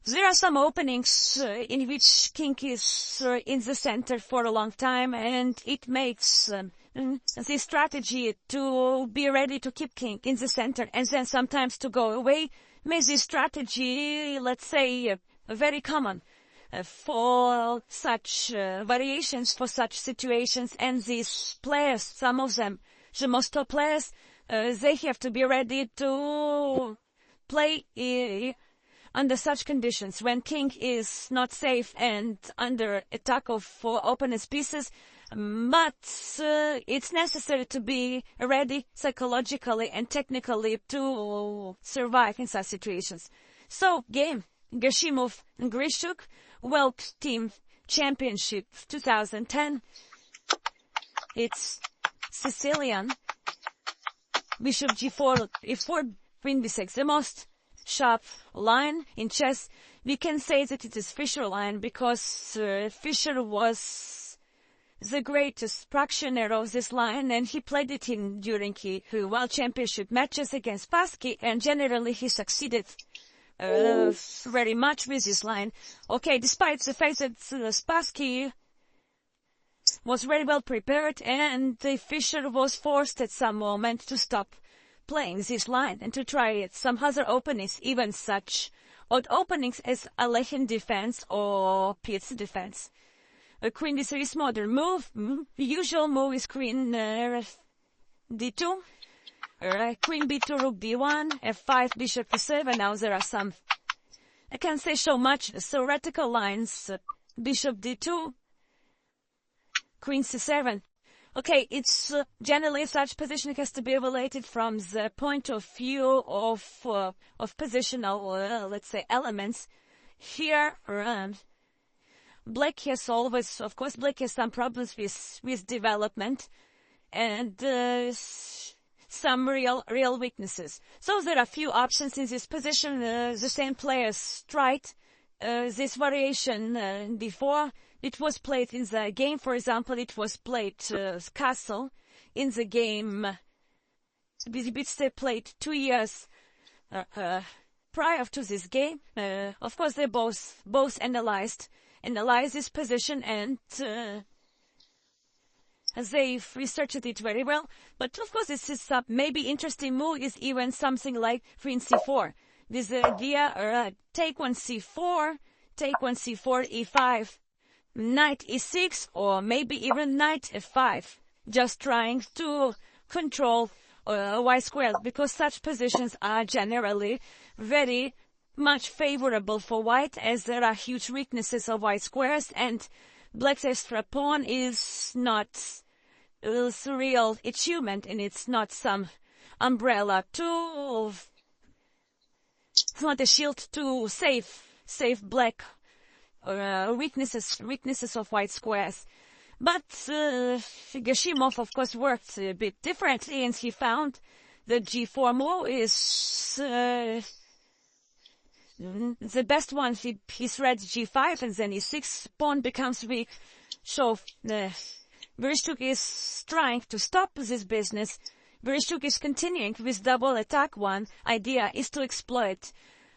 There are some openings in which king is in the center for a long time, and it makes the strategy to be ready to keep king in the center and then sometimes to go away makes this strategy, let's say, very common for such variations, for such situations. And these players, some of them, the most top players, they have to be ready to play under such conditions. When king is not safe and under attack of opponent's pieces, but it's necessary to be ready psychologically and technically to survive in such situations. So, game Gershimov and Grishuk, World Team Championship 2010. It's Sicilian. Bishop g4, e4, queen b6. The most sharp line in chess. We can say that it is Fischer line because Fischer was the greatest practitioner of this line, and he played it during his World Championship matches against Spassky, and generally he succeeded very much with this line. Okay, despite the fact that Spassky was very well prepared, and Fischer was forced at some moment to stop playing this line and to try some other openings, even such odd openings as Alekhine defense or Pietz defense. A queen d3 is modern move. The usual move is queen d2, queen b2, rook b1, f5, bishop e7. Now there are some, I can't say so much, theoretical lines. Bishop d2, queen c7. Okay, it's generally such position has to be evaluated from the point of view of positional, let's say, elements. Here, black has always, of course, black has some problems with development and some real weaknesses. So there are few options in this position. The same players tried this variation before. It was played in the game, for example, it was played castle in the game. They played 2 years prior to this game. Of course, they both analyzed this position, and they've researched it very well. But of course, this is some maybe interesting move is even something like queen c4. This idea, take one c4, e5. Knight e6, or maybe even knight f5, just trying to control white square, because such positions are generally very much favorable for white, as there are huge weaknesses of white squares, and black's extra pawn is not a real achievement, and it's not some umbrella to, it's not a shield to save black weaknesses of white squares. But Gershimov, of course, worked a bit differently, and he found the g4 move is the best one. He's read g5, and then e6 pawn becomes weak. So Vereshchuk is trying to stop this business. Vereshchuk is continuing with double attack. One idea is to exploit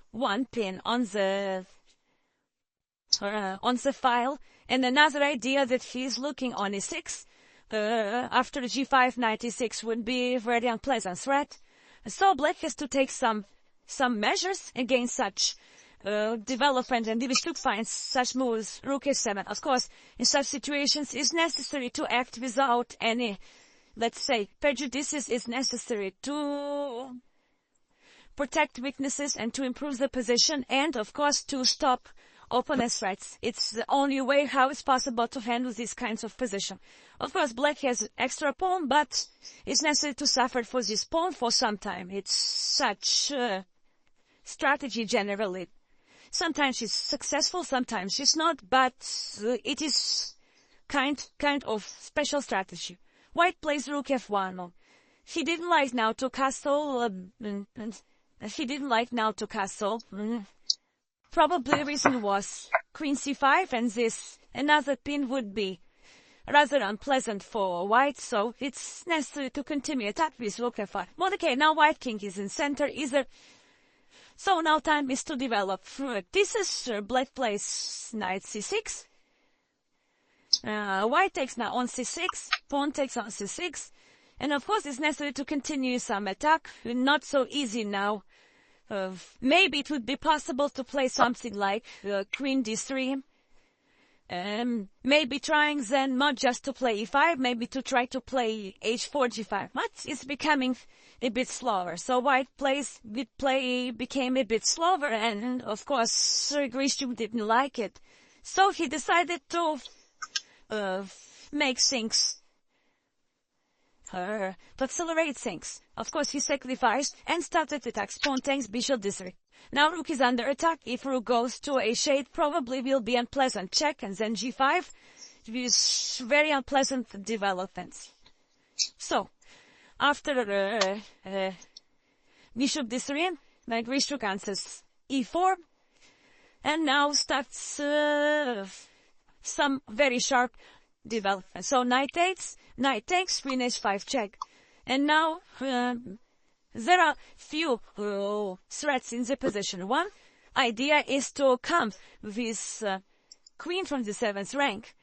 one pin on the file, and another idea that he's looking on e6 after g5, knight e6 would be a very unpleasant threat. So black has to take some measures against such development, and Vereshchuk finds such moves, rook f7. Of course, in such situations, it's necessary to act without any, let's say, prejudices. It's necessary to protect weaknesses and to improve the position, and of course to stop opponent's threats. It's the only way how it's possible to handle these kinds of position. Of course, black has extra pawn, but it's necessary to suffer for this pawn for some time. It's such strategy generally. Sometimes it's successful, sometimes it's not, but it is kind of special strategy. White plays rook f1. He didn't like now to castle. Probably the reason was queen c5, and this another pin would be rather unpleasant for white, so it's necessary to continue attack with rook f5. Well, okay, now white king is in center. Either So now time is to develop. This is black plays knight c6. White takes now on c6, pawn takes on c6, and of course it's necessary to continue some attack. Not so easy now. Maybe it would be possible to play something like queen d3. Maybe trying then not just to play e5, maybe to try to play h4, g5. But it's becoming a bit slower. So white became a bit slower, and of course Grishuk didn't like it. So he decided to make things, to accelerate things. Of course he sacrificed and started to attack. Pawn takes, bishop d3. Now rook is under attack. If rook goes to a8, probably will be unpleasant. Check, and then g5 with very unpleasant developments. So, after bishop d3, my Grishuk answers e4, and now starts some very sharp development. So knight takes, queen h5 check. And now there are few threats in the position. One idea is to come with queen from the 7th rank,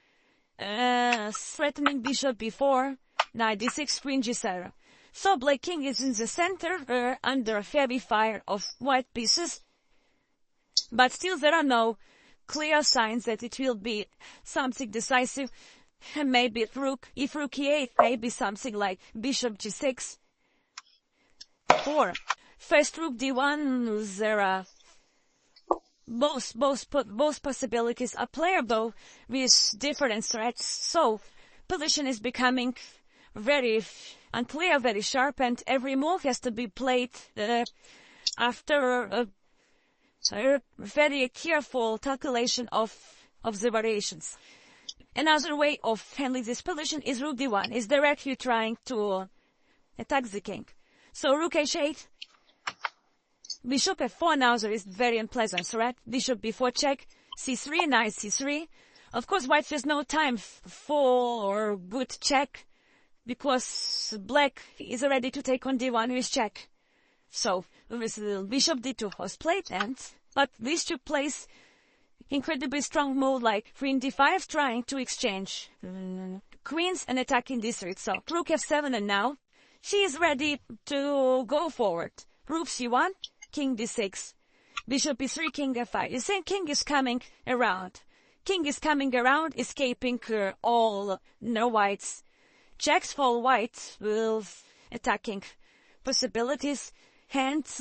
threatening bishop b4, knight d6, queen g7. So black king is in the center under heavy fire of white pieces, but still there are no clear signs that it will be something decisive. Maybe if rook e8, maybe something like bishop g6. Or first rook d1, there are both possibilities are playable with different threats. So position is becoming very unclear, very sharp, and every move has to be played after a very careful calculation of the variations. Another way of handling this position is rook d1, is directly trying to attack the king. So rook h8, bishop f4, now there is very unpleasant threat. Bishop b4 check, c3, knight c3. Of course white has no time for good check, because black is ready to take on d1 with check. So bishop d2 was played, but this took place incredibly strong move like queen d5, trying to exchange queens and attacking d3. So rook f7, and now she is ready to go forward. Rook c1, king d6, bishop e3, king f5. You see, king is coming around. King is coming around, escaping all no whites. Checks for white with attacking possibilities, hence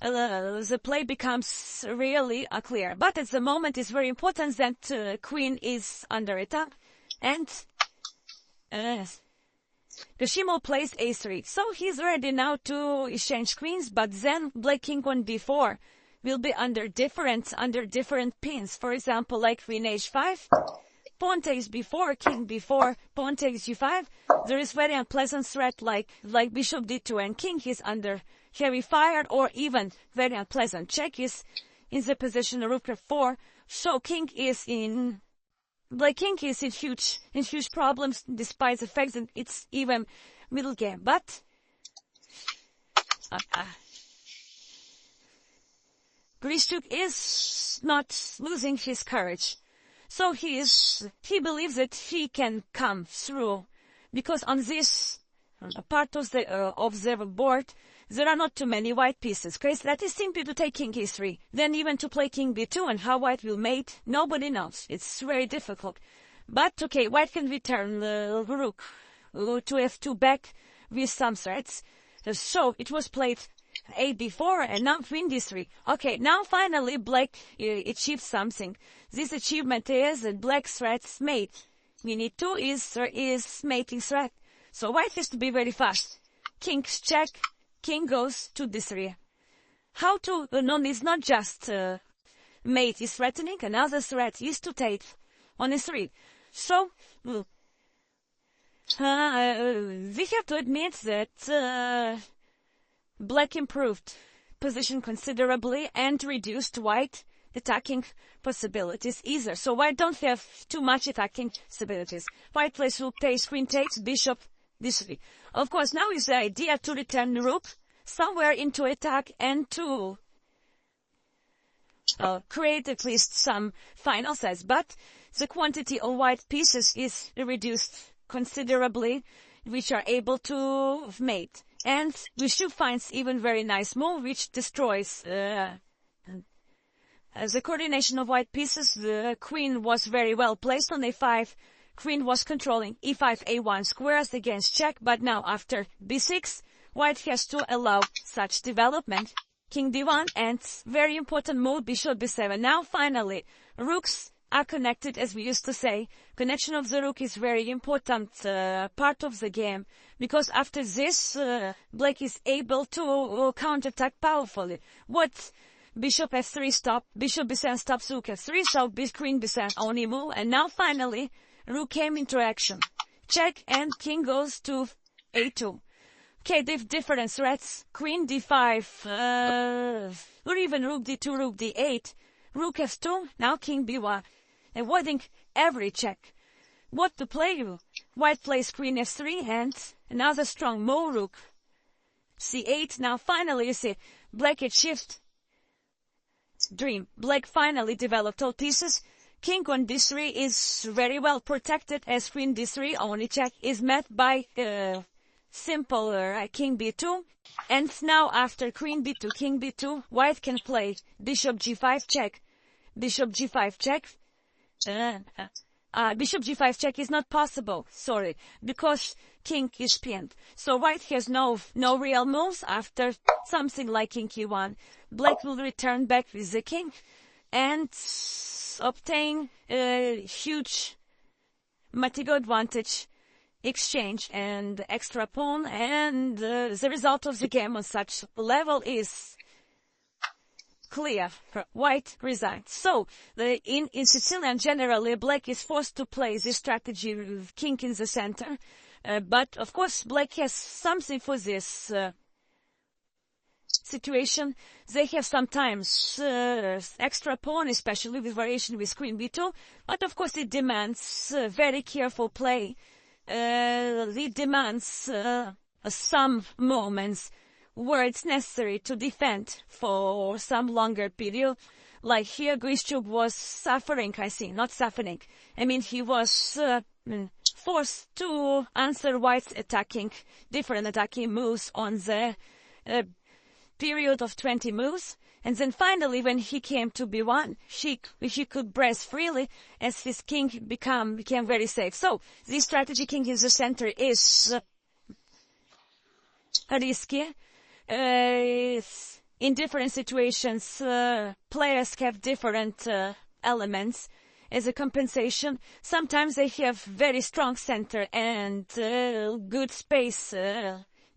the play becomes really clear. But at the moment it's very important that queen is under attack, and Kashimo plays a3. So he's ready now to exchange queens, but then black king on b4 will be under different pins. For example, like queen h5, pawn takes b4, king b4, pawn takes g5. There is very unpleasant threat like bishop d2, and king is under heavy fire, or even very unpleasant check is in the position rook f4. So black king is in huge problems, despite the fact that it's even middle game. But Grishuk is not losing his courage. So he believes that he can come through, because on this part of the board there are not too many white pieces. Okay, so that is simply to take king e3, then even to play king b2, and how white will mate, nobody knows. It's very difficult. But okay, white can return the rook to f2 back with some threats. So it was played a b4, and now queen d3. Okay, now finally black achieved something. This achievement is that black threats mate. Queen e2 is mating threat. So white has to be very fast. King's check, king goes to d3. How to know is not just mate is threatening, another threat is to take on e3. So we have to admit that black improved position considerably and reduced white attacking possibilities either. So white don't have too much attacking possibilities. White plays rook takes, queen takes, bishop d3. Of course, now is the idea to return the rook somewhere into attack and to create at least some final size. But the quantity of white pieces is reduced considerably, which are able to mate. And bishop finds even very nice move, which destroys as the coordination of white pieces. The queen was very well placed on a5. Queen was controlling e5, a1 squares against check, but now after b6, white has to allow such development. King d1 and very important move, bishop b7. Now finally, rooks are connected, as we used to say. Connection of the rook is very important part of the game, because after this, black is able to counterattack powerfully. What? Bishop f3 stop, bishop b7 stops rook f3, so queen b7 only move, and now finally, rook came into action. Check, and king goes to a2. Okay, they've different threats. Queen d5, or even rook d2, rook d8, rook f2, now king b1. Avoiding every check. What to play? White plays queen f3 and another strong move, rook c8. Now finally, you see, black at shift. Dream. Black finally developed all pieces. King on d3 is very well protected, as queen d3 only check is met by simple king b2. And now after queen b2, king b2, white can play bishop g5 check. Bishop g5 check. Bishop g5 check is not possible, sorry, because king is pinned. So white has no real moves after something like king e1. Black will return back with the king and obtain a huge Matigo advantage, exchange and extra pawn, and the result of the game on such level is clear. White resigns. So, in Sicilian generally, black is forced to play this strategy with king in the center. But, of course, black has something for this situation. They have sometimes extra pawn, especially with variation with queen b2. But, of course, it demands very careful play. It demands some moments where it's necessary to defend for some longer period. Like here, Grischuk was suffering, I mean, he was forced to answer white's different attacking moves on the period of 20 moves. And then finally, when he came to b1, he could press freely as his king became very safe. So, this strategy, king in the center, is risky. In different situations, players have different elements as a compensation. Sometimes they have very strong center and good space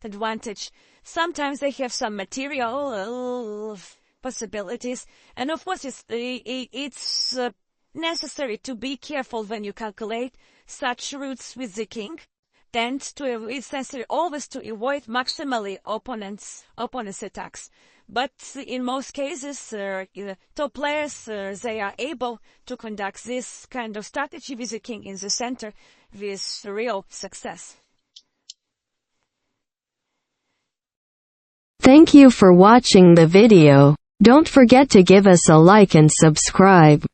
advantage. Sometimes they have some material possibilities. And of course, it's necessary to be careful when you calculate such routes with the king. It's necessary always to avoid maximally opponents' attacks. But in most cases, top players, they are able to conduct this kind of strategy with the king in the center with real success. Thank you for watching the video. Don't forget to give us a like and subscribe.